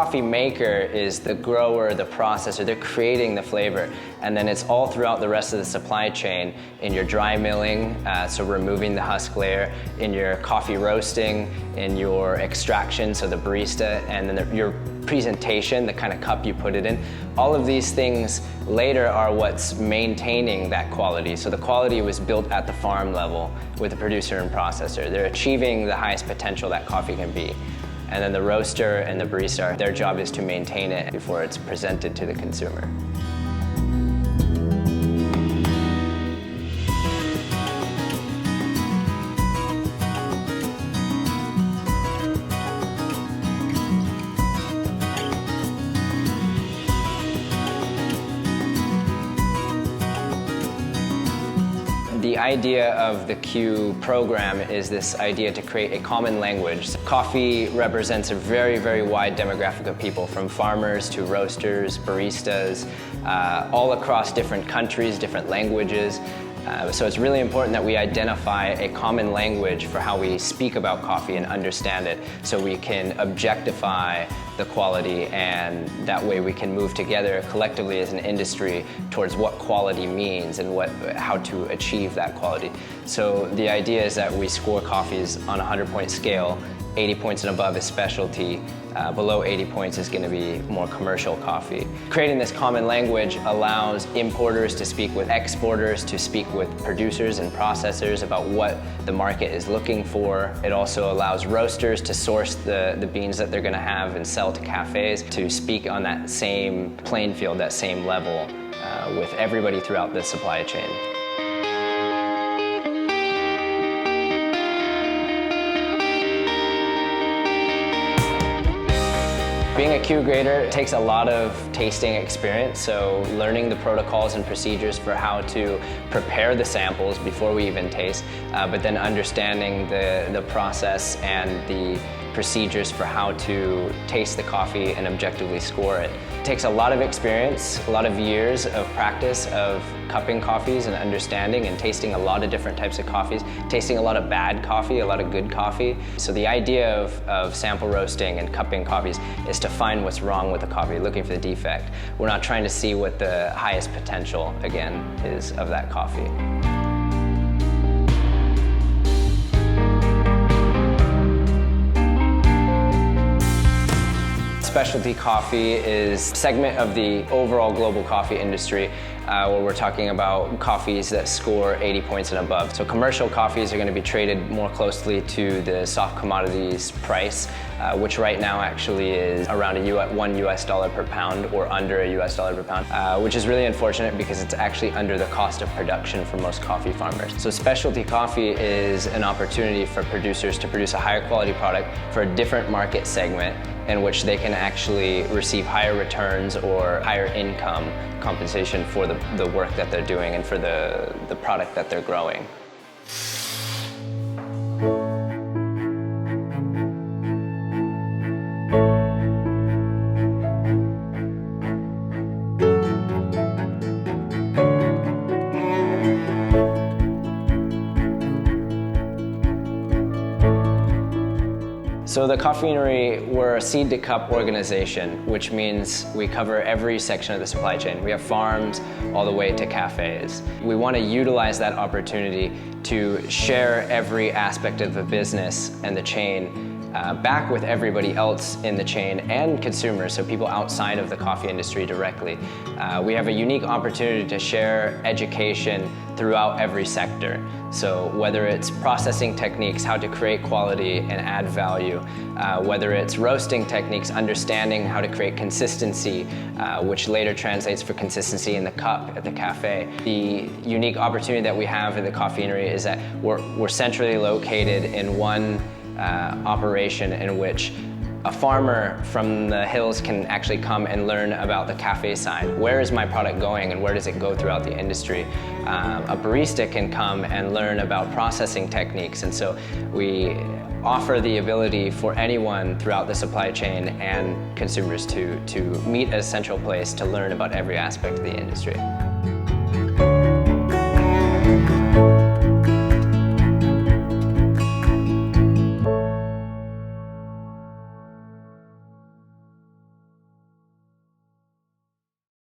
coffee maker is the grower, the processor, they're creating the flavor, and then it's all throughout the rest of the supply chain in your dry milling, so removing the husk layer, in your coffee roasting, in your extraction, so the barista, and then your presentation, the kind of cup you put it in. All of these things later are what's maintaining that quality. So the quality was built at the farm level with the producer and processor. They're achieving the highest potential that coffee can be. And then the roaster and the barista, their job is to maintain it before it's presented to the consumer. The idea of the Q program is this idea to create a common language. Coffee represents a very, very wide demographic of people, from farmers to roasters, baristas, all across different countries, different languages. So it's really important that we identify a common language for how we speak about coffee and understand it, so we can objectify the quality, and that way we can move together collectively as an industry towards what quality means and how to achieve that quality. So the idea is that we score coffees on a 100-point scale. 80 points and above is specialty. Below 80 points is going to be more commercial coffee. Creating this common language allows importers to speak with exporters, to speak with producers and processors about what the market is looking for. It also allows roasters to source the beans that they're going to have and sell to cafes, to speak on that same playing field, that same level with everybody throughout the supply chain. Being a Q grader takes a lot of tasting experience, so learning the protocols and procedures for how to prepare the samples before we even taste, but then understanding the process and the procedures for how to taste the coffee and objectively score it. It takes a lot of experience, a lot of years of practice of cupping coffees and understanding and tasting a lot of different types of coffees, tasting a lot of bad coffee, a lot of good coffee. So the idea of sample roasting and cupping coffees is to find what's wrong with the coffee, looking for the defect. We're not trying to see what the highest potential, again, is of that coffee. Specialty coffee is a segment of the overall global coffee industry where we're talking about coffees that score 80 points and above. So commercial coffees are going to be traded more closely to the soft commodities price, which right now actually is around $1 per pound or under $1 per pound, which is really unfortunate because it's actually under the cost of production for most coffee farmers. So specialty coffee is an opportunity for producers to produce a higher quality product for a different market segment in which they can actually receive higher returns or higher income compensation for the work that they're doing and for the product that they're growing. So the Coffeenery, we're a seed to cup organization, which means we cover every section of the supply chain. We have farms all the way to cafes. We want to utilize that opportunity to share every aspect of the business and the chain back with everybody else in the chain and consumers, so people outside of the coffee industry directly. We have a unique opportunity to share education throughout every sector. So whether it's processing techniques, how to create quality and add value, whether it's roasting techniques, understanding how to create consistency, which later translates for consistency in the cup at the cafe. The unique opportunity that we have at the Coffeenery is that we're centrally located in one operation in which a farmer from the hills can actually come and learn about the cafe side. Where is my product going and where does it go throughout the industry? A barista can come and learn about processing techniques, and so we offer the ability for anyone throughout the supply chain and consumers to meet at a central place to learn about every aspect of the industry.